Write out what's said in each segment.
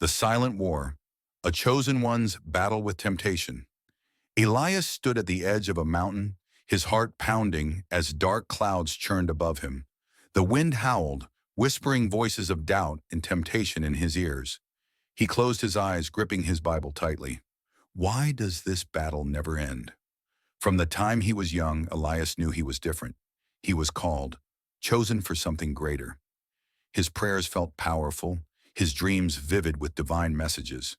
The Silent War, a chosen one's battle with temptation. Elias stood at the edge of a mountain, his heart pounding as dark clouds churned above him. The wind howled, whispering voices of doubt and temptation in his ears. He closed his eyes, gripping his Bible tightly. Why does this battle never end? From the time he was young, Elias knew he was different. He was called, chosen for something greater. His prayers felt powerful, his dreams vivid with divine messages.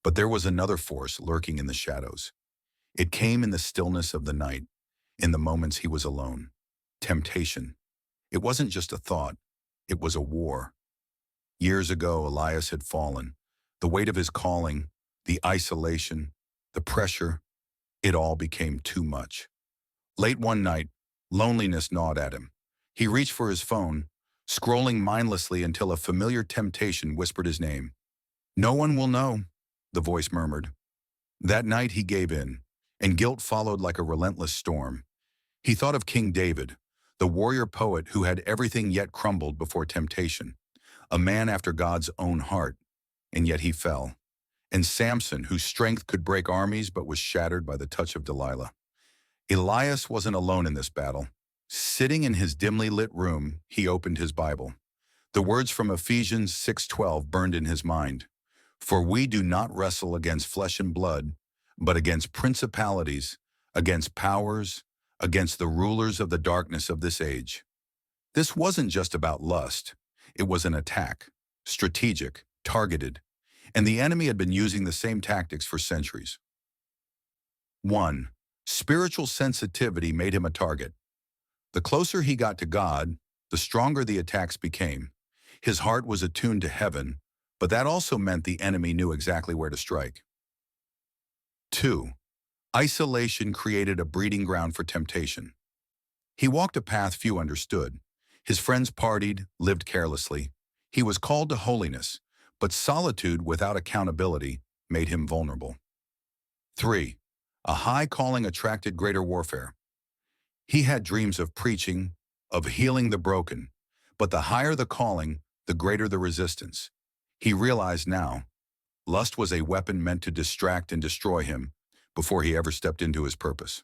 But there was another force lurking in the shadows. It came in the stillness of the night, in the moments he was alone. Temptation. It wasn't just a thought, it was a war. Years ago, Elias had fallen. The weight of his calling, the isolation, the pressure, it all became too much. Late one night, loneliness gnawed at him. He reached for his phone, scrolling mindlessly until a familiar temptation whispered his name. "No one will know," the voice murmured. That night he gave in, and guilt followed like a relentless storm. He thought of King David, the warrior poet who had everything yet crumbled before temptation, a man after God's own heart, and yet he fell. And Samson, whose strength could break armies but was shattered by the touch of Delilah. Elias wasn't alone in this battle. Sitting in his dimly lit room, he opened his Bible. The words from Ephesians 6:12 burned in his mind. "For we do not wrestle against flesh and blood, but against principalities, against powers, against the rulers of the darkness of this age." This wasn't just about lust. It was an attack, strategic, targeted, and the enemy had been using the same tactics for centuries. 1. Spiritual sensitivity made him a target. The closer he got to God, the stronger the attacks became. His heart was attuned to heaven, but that also meant the enemy knew exactly where to strike. 2. Isolation created a breeding ground for temptation. He walked a path few understood. His friends partied, lived carelessly. He was called to holiness, but solitude without accountability made him vulnerable. 3. A high calling attracted greater warfare. He had dreams of preaching, of healing the broken, but the higher the calling, the greater the resistance. He realized now, lust was a weapon meant to distract and destroy him before he ever stepped into his purpose.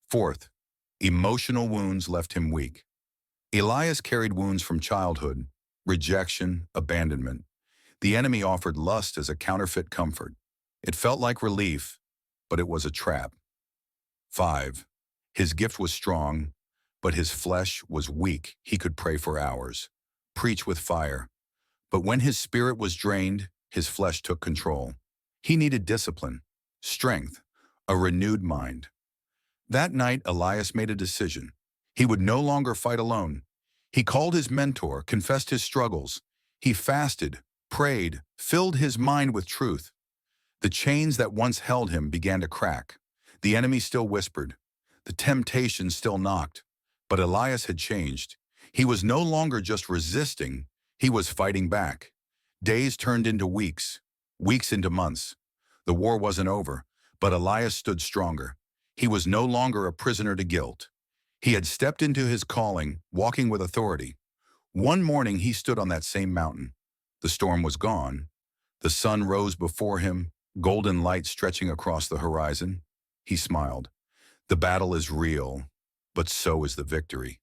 4th, emotional wounds left him weak. Elias carried wounds from childhood, rejection, abandonment. The enemy offered lust as a counterfeit comfort. It felt like relief, but it was a trap. 5. His gift was strong, but his flesh was weak. He could pray for hours, preach with fire. But when his spirit was drained, his flesh took control. He needed discipline, strength, a renewed mind. That night, Elias made a decision. He would no longer fight alone. He called his mentor, confessed his struggles. He fasted, prayed, filled his mind with truth. The chains that once held him began to crack. The enemy still whispered. The temptation still knocked. But Elias had changed. He was no longer just resisting, he was fighting back. Days turned into weeks, weeks into months. The war wasn't over, but Elias stood stronger. He was no longer a prisoner to guilt. He had stepped into his calling, walking with authority. One morning he stood on that same mountain. The storm was gone. The sun rose before him, golden light stretching across the horizon. He smiled. The battle is real, but so is the victory.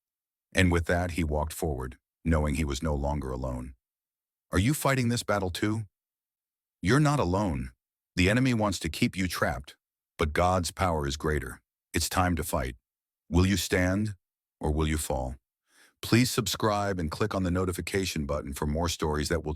And with that, he walked forward, knowing he was no longer alone. Are you fighting this battle too? You're not alone. The enemy wants to keep you trapped, but God's power is greater. It's time to fight. Will you stand or will you fall? Please subscribe and click on the notification button for more stories that will